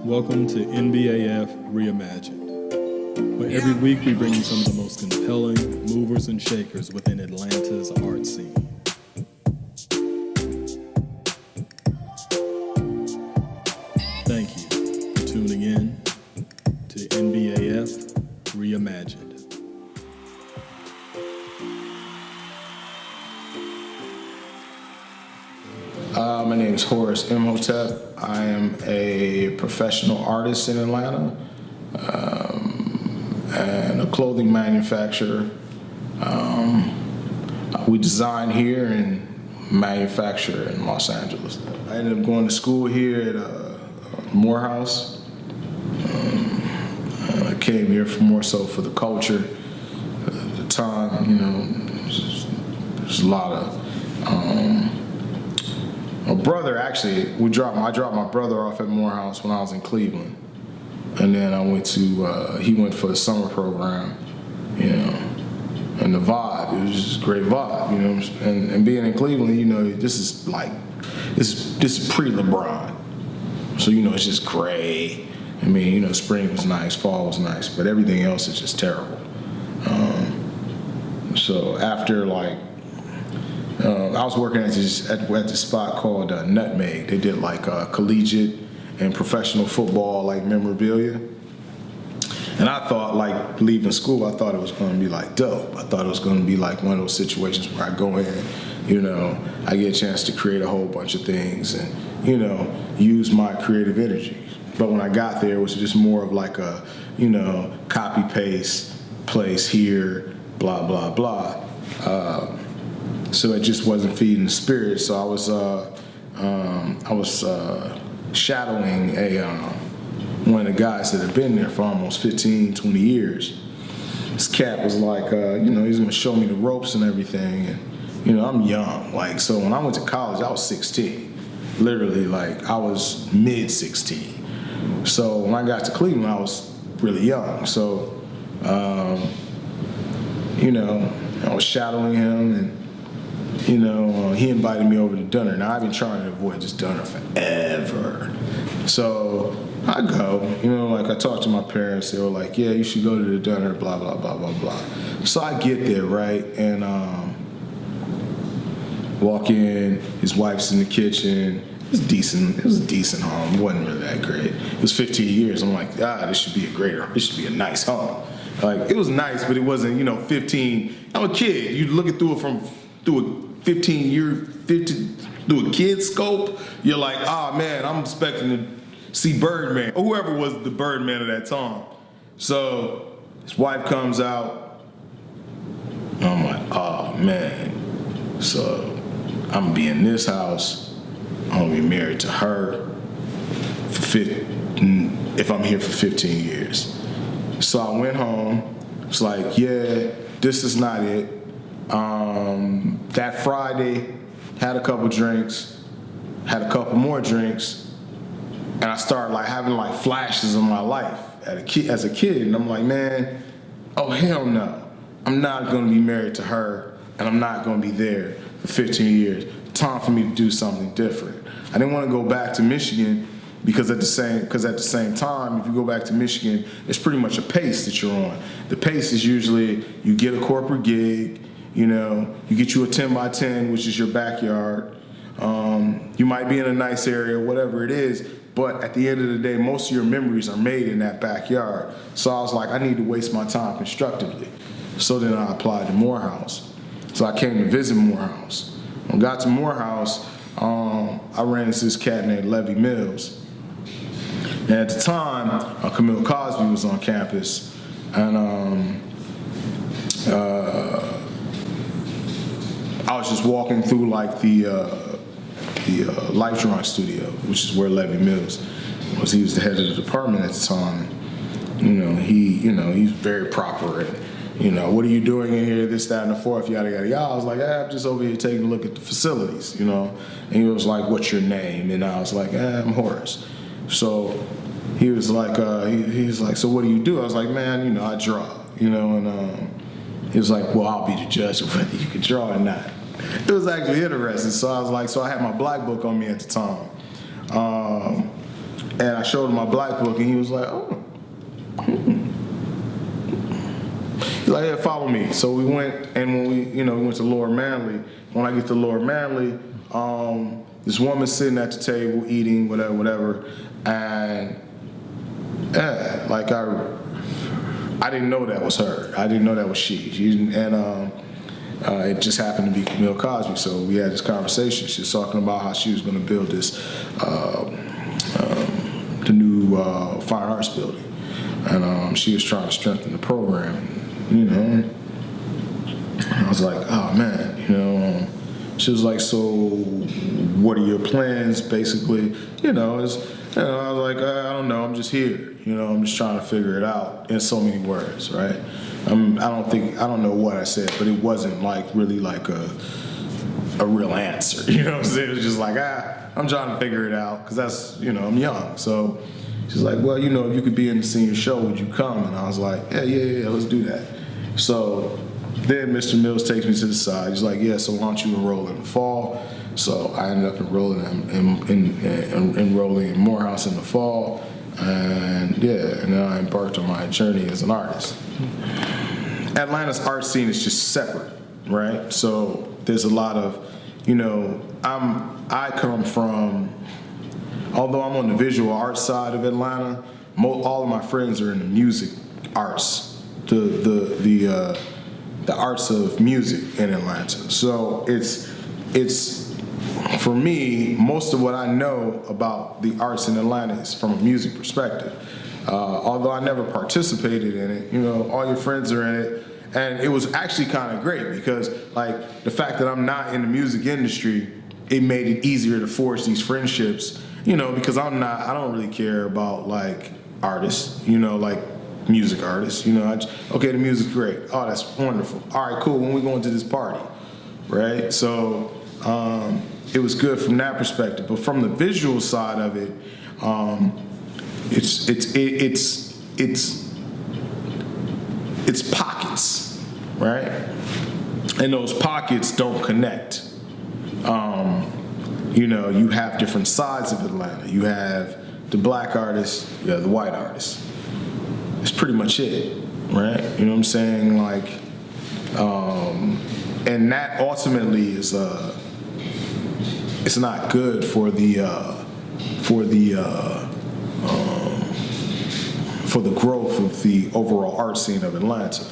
Welcome to NBAF Reimagined, where every week we bring you some of the most compelling movers and shakers within Atlanta's art scene. Thank you for tuning in to NBAF Reimagined. My name is Horace Imhotep. I am a professional artist in Atlanta and a clothing manufacturer. We design here and manufacture in Los Angeles. I ended up going to school here at Morehouse. I came here more so for the culture. At the time, there's a lot of my brother, actually, I dropped my brother off at Morehouse when I was in Cleveland. And then I went to, he went for the summer program, and the vibe, it was just a great vibe, and being in Cleveland, this is pre-LeBron. So, it's just gray. Spring was nice, fall was nice, but everything else is just terrible. So after I was working at this spot called Nutmeg. They did collegiate and professional football memorabilia. And I thought leaving school, I thought it was going to be dope. I thought it was going to be one of those situations where I go in, I get a chance to create a whole bunch of things and, use my creative energy. But when I got there, it was just more of a, copy paste place here, blah, blah, blah. So it just wasn't feeding the spirit. So I was shadowing one of the guys that had been there for almost 15, 20 years. This cat was he's gonna show me the ropes and everything. And I'm young. So when I went to college, I was 16. Literally, I was mid 16. So when I got to Cleveland, I was really young. So I was shadowing him and. He invited me over to dinner. Now, I've been trying to avoid this dinner forever. So I go, I talked to my parents. They were like, yeah, you should go to the dinner, blah, blah, blah, blah, blah. So I get there, right? And walk in. His wife's in the kitchen. It was decent. It was a decent home. It wasn't really that great. It was 15 years. I'm like, this should be a nice home. It was nice, but it wasn't, 15. I'm a kid. You look it through a 15-year, through a kid's scope, you're like, man, I'm expecting to see Birdman, or whoever was the Birdman at that time. So his wife comes out, and I'm like, man. So I'm gonna be in this house, I'm gonna be married to her if I'm here for 15 years. So I went home, it's like, yeah, this is not it. That Friday, had a couple drinks, had a couple more drinks, and I started having flashes of my life as a kid, and I'm like, man, oh hell no, I'm not gonna be married to her, and I'm not gonna be there for 15 years. Time for me to do something different. I didn't want to go back to Michigan because at the same time, if you go back to Michigan, it's pretty much a pace that you're on. The pace is usually you get a corporate gig. You get you a 10 by 10, which is your backyard. You might be in a nice area, whatever it is, but at the end of the day, most of your memories are made in that backyard. So I was like, I need to waste my time constructively. So then I applied to Morehouse. So I came to visit Morehouse. When I got to Morehouse, I ran into this cat named Levy Mills. And at the time, Camille Cosby was on campus, and I was just walking through the life drawing studio, which is where Levy Mills was. He was the head of the department at the time. He's very proper. And, what are you doing in here? This, that, and the fourth, yada, yada, yada. I was like, I'm just over here taking a look at the facilities, And he was like, what's your name? And I was like, I'm Horace. So he was like, he was like, so what do you do? I was like, man, I draw, and he was like, well, I'll be the judge of whether you can draw or not. It was actually interesting. So I was like, I had my black book on me at the time. And I showed him my black book, and he was like, oh. He's like, yeah, follow me. So we went, and when we went to Lower Manly. When I get to Lower Manly, this woman sitting at the table eating, whatever, and yeah, like I didn't know that was her. I didn't know that was she. It just happened to be Camille Cosby. So we had this conversation. She was talking about how she was going to build this, the new fine arts building, and she was trying to strengthen the program. I was like, oh man, she was like, so what are your plans, basically? I was like, I don't know, I'm just here, I'm just trying to figure it out in so many words, right? I don't know what I said, but it wasn't like really like a real answer, It was just like, I'm trying to figure it out, because that's, I'm young, so she's like, well, if you could be in the senior show, would you come? And I was like, yeah, let's do that. So then Mr. Mills takes me to the side. He's like, yeah, so why don't you enroll in the fall? So I ended up enrolling in Morehouse in the fall. And and then I embarked on my journey as an artist. Atlanta's art scene is just separate, right? So there's a lot of, I come from, although I'm on the visual arts side of Atlanta, all of my friends are in the music arts, the arts of music in Atlanta. So it's for me, most of what I know about the arts in Atlanta is from a music perspective. Although I never participated in it, all your friends are in it. And it was actually kind of great because, like, the fact that I'm not in the music industry, it made it easier to forge these friendships, because I don't really care about, like, artists, like music artists, okay, the music's great. Oh, that's wonderful. All right, cool. When we going to this party, right? So it was good from that perspective. But from the visual side of it, it's pockets, right? And those pockets don't connect. You have different sides of Atlanta. You have the black artists, you have the white artists. It's pretty much it, right? You know what I'm saying? Like, and that ultimately is it's not good for the growth of the overall art scene of Atlanta,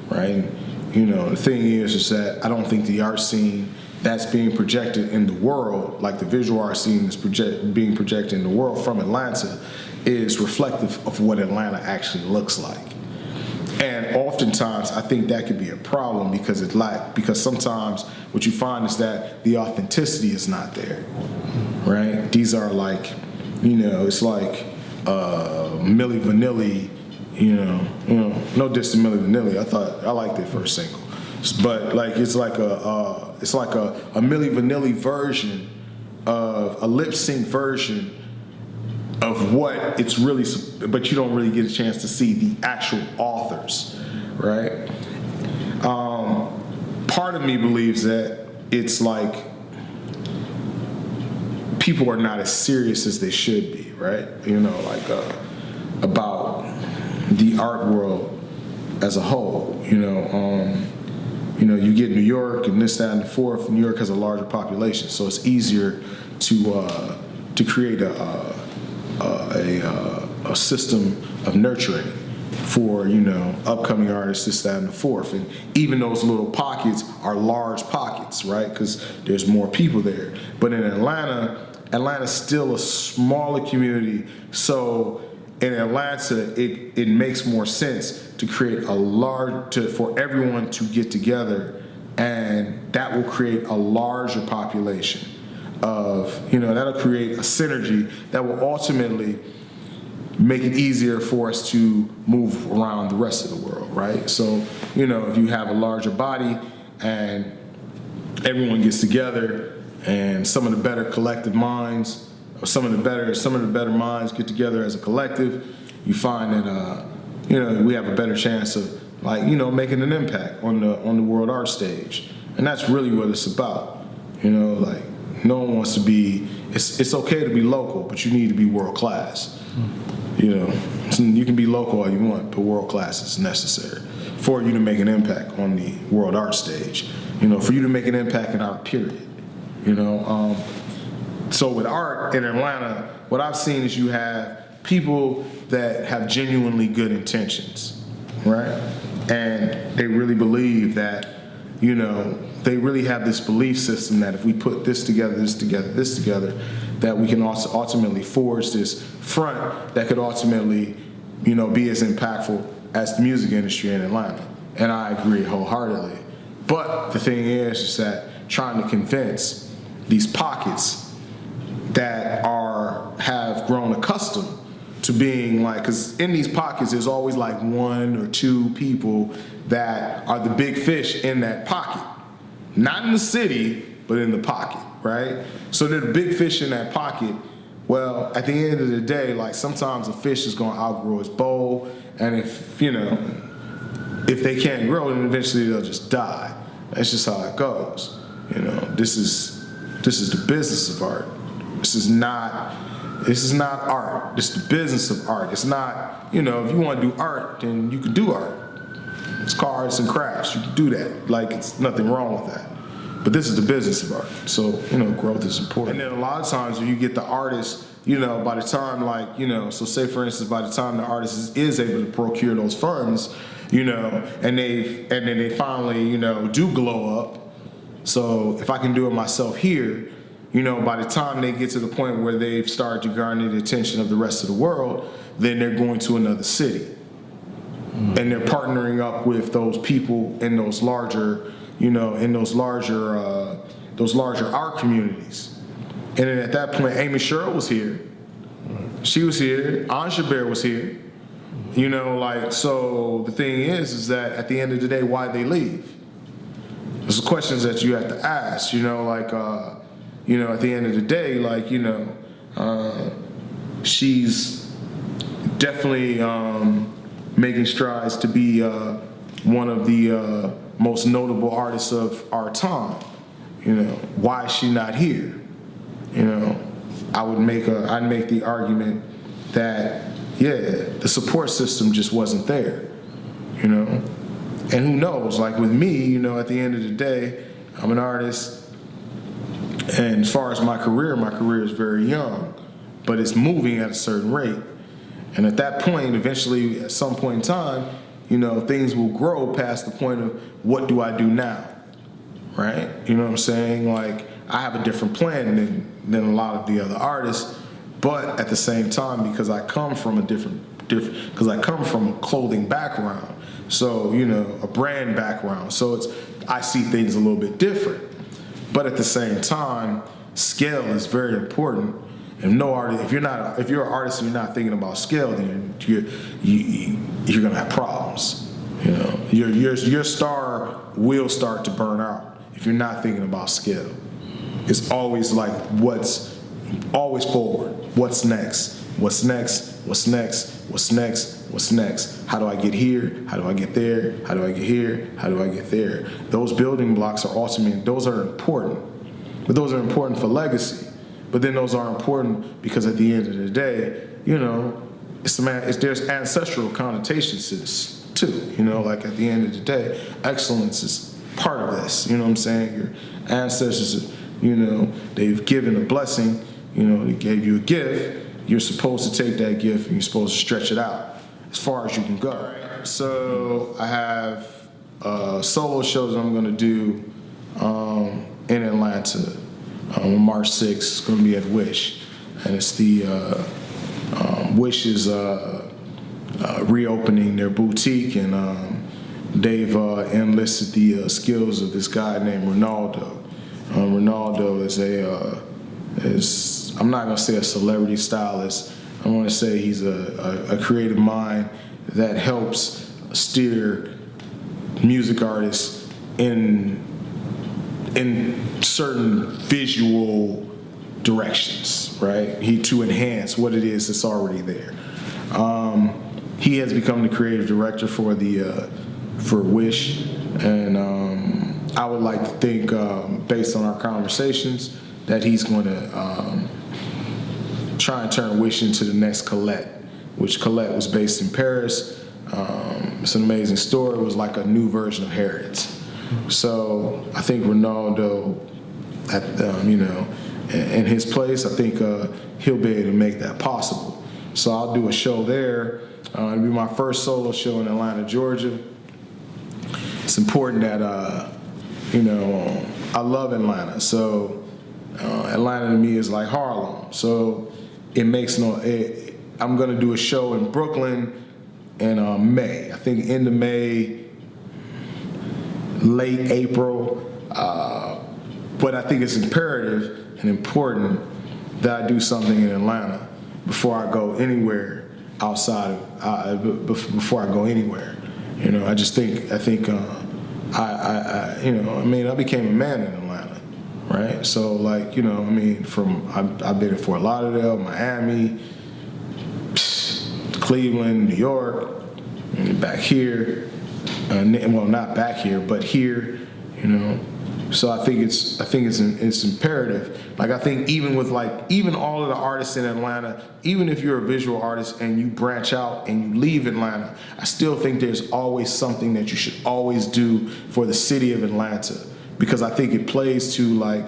right? The thing is that I don't think the art scene that's being projected in the world, like the visual art scene is being projected in the world from Atlanta, is reflective of what Atlanta actually looks like. And oftentimes, I think that could be a problem because sometimes what you find is that the authenticity is not there, right? These are like, it's like Milli Vanilli, no diss to Milli Vanilli. I liked their first single, but like it's like a Milli Vanilli version of a lip sync version of what it's really, but you don't really get a chance to see the actual authors, right? Part of me believes that it's like people are not as serious as they should be, right? About the art world as a whole. You get New York and this, that, and the fourth. New York has a larger population, so it's easier to create a system of nurturing for upcoming artists, this, that, and the fourth. And even those little pockets are large pockets, right? Because there's more people there. But in Atlanta's still a smaller community, so in Atlanta, it makes more sense to create for everyone to get together, and that will create a larger population of, that'll create a synergy that will ultimately make it easier for us to move around the rest of the world, right? So, if you have a larger body and everyone gets together and some of the better collective minds, or some of the better minds get together as a collective, you find that we have a better chance of making an impact on the world art stage. And that's really what it's about. No one wants to be, it's okay to be local, but you need to be world class. You know, you can be local all you want, but world class is necessary for you to make an impact on the world art stage. You know, for you to make an impact in art, period. You know, so with art in Atlanta, what I've seen is you have people that have genuinely good intentions, right? And they really believe that, you know, they really have this belief system that if we put this together, this together, this together, that we can also ultimately forge this front that could ultimately, you know, be as impactful as the music industry in Atlanta. And I agree wholeheartedly. But the thing is that trying to convince these pockets that have grown accustomed to being like, because in these pockets there's always like one or two people that are the big fish in that pocket. Not in the city, but in the pocket, right? So they're the big fish in that pocket. Well, at the end of the day, like sometimes a fish is gonna outgrow its bowl, and if they can't grow, then eventually they'll just die. That's just how it goes. You know, this is the business of art. This is not art. This is the business of art. It's not, you know, if you want to do art, then you can do art. It's called arts and crafts. You can do that. Like, it's nothing wrong with that. But this is the business of art. So, you know, growth is important. And then a lot of times when you get the artist, you know, by the time, like, you know, so say for instance, by the time the artist is able to procure those funds, you know, and then they finally, you know, do glow up. So if I can do it myself here, you know, by the time they get to the point where they've started to garner the attention of the rest of the world, then they're going to another city. And they're partnering up with those people in those larger, you know, in those larger art communities. And then at that point, Amy Sherrill was here. She was here. Anja Bear was here. You know, like, so the thing is that at the end of the day, why'd they leave? Those are questions that you have to ask, you know, like, you know, at the end of the day, like, you know, she's definitely making strides to be one of the most notable artists of our time. You know, why is she not here? You know, I'd make the argument that, yeah, the support system just wasn't there, you know? And who knows, like with me, you know, at the end of the day, I'm an artist, and as far as my career is very young, but it's moving at a certain rate. And at that point, eventually, at some point in time, you know, things will grow past the point of what do I do now, right? You know what I'm saying? Like, I have a different plan than a lot of the other artists, but at the same time, because I come from a because I come from a clothing background, so, you know, a brand background, so I see things a little bit different. But at the same time, scale is very important. And no artist, if you're an artist and you're not thinking about scale, then you're gonna have problems. You know, your star will start to burn out if you're not thinking about scale. It's always like always forward. What's next? What's next? What's next? What's next? What's next? How do I get here? How do I get there? How do I get here? How do I get there? Those building blocks are ultimately, those are important. But those are important for legacy. But then those are important because at the end of the day, you know, there's ancestral connotations to this too. You know, like at the end of the day, excellence is part of this. You know what I'm saying? Your ancestors, you know, they've given a blessing. You know, they gave you a gift. You're supposed to take that gift and you're supposed to stretch it out as far as you can go. So I have a solo show that I'm going to do in Atlanta on March 6th. It's going to be at Wish. And it's the Wish is reopening their boutique, and they've enlisted the skills of this guy named Ronaldo. Ronaldo is I'm not going to say a celebrity stylist. I want to say he's a creative mind that helps steer music artists in certain visual directions, right? To enhance what it is that's already there. He has become the creative director for Wish, and I would like to think, based on our conversations, that he's going to try and turn Wish into the next Colette, which Colette was based in Paris. It's an amazing story. It was like a new version of Harrods. So I think Ronaldo, in his place, I think he'll be able to make that possible. So I'll do a show there. It'll be my first solo show in Atlanta, Georgia. It's important that, I love Atlanta. So Atlanta to me is like Harlem. So I'm going to do a show in Brooklyn in May. I think end of May, late April. But I think it's imperative and important that I do something in Atlanta before I go anywhere outside of, before I go anywhere. I became a man in Atlanta, right? So I've been in Fort Lauderdale, Miami, Cleveland, New York, and back here. Not back here, but here, So I think it's imperative. I think even all of the artists in Atlanta, even if you're a visual artist and you branch out and you leave Atlanta, I still think there's always something that you should always do for the city of Atlanta, because I think it plays to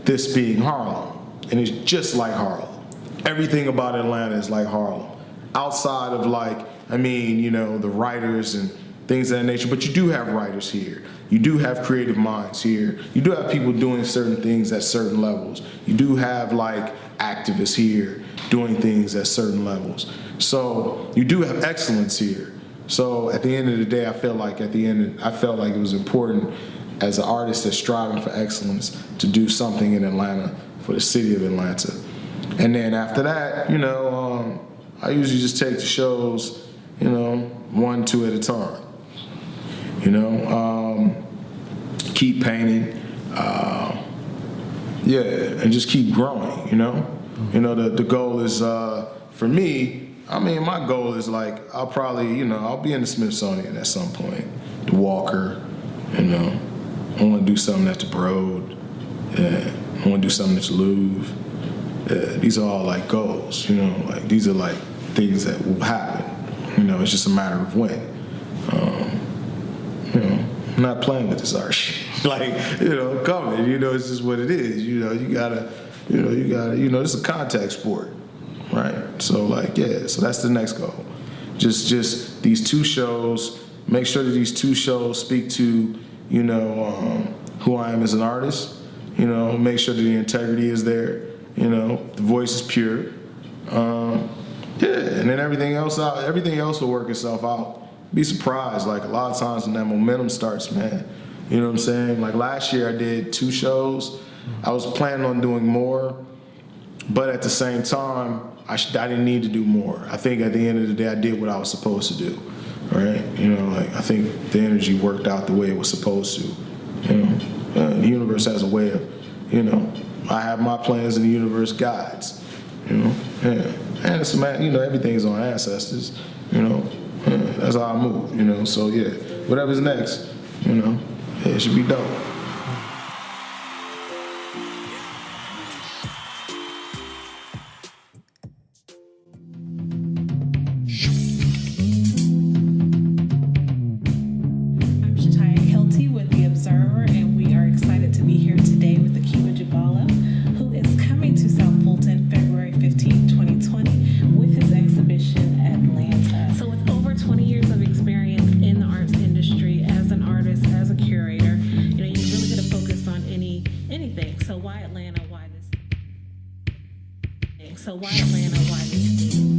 this being Harlem, and it's just like Harlem. Everything about Atlanta is like Harlem, outside of the writers and things of that nature. But you do have writers here. You do have creative minds here. You do have people doing certain things at certain levels. You do have activists here doing things at certain levels. So you do have excellence here. So at the end of the day, I felt like it was important as an artist that's striving for excellence to do something in Atlanta for the city of Atlanta. And then after that, I usually just take the shows, 1, 2 at a time. Keep painting, and just keep growing, the goal is, for me, my goal is I'll probably, I'll be in the Smithsonian at some point, the Walker, I want to do something at the Broad, I want to do something at the Louvre. These are all goals, these are things that will happen, it's just a matter of when. I'm not playing with this art shit. Coming, it's just what it is. You gotta, it's a contact sport, right? So so that's the next goal. Just these 2 shows, make sure that these 2 shows speak to, who I am as an artist, make sure that the integrity is there, the voice is pure. And then everything else will work itself out. Be surprised, a lot of times when that momentum starts, man. You know what I'm saying? Last year I did 2 shows. I was planning on doing more, but at the same time, I didn't need to do more. I think at the end of the day, I did what I was supposed to do, right? I think the energy worked out the way it was supposed to. The universe has a way of, I have my plans and the universe guides, And it's everything's on ancestors, That's how I move, So whatever's next, it should be dope. Jubalo, who is coming to South Fulton February 15, 2020 with his exhibition Atlanta. So with over 20 years of experience in the arts industry as an artist, as a curator, you really get to focus on anything. So why Atlanta? Why this? So why Atlanta? Why this theme?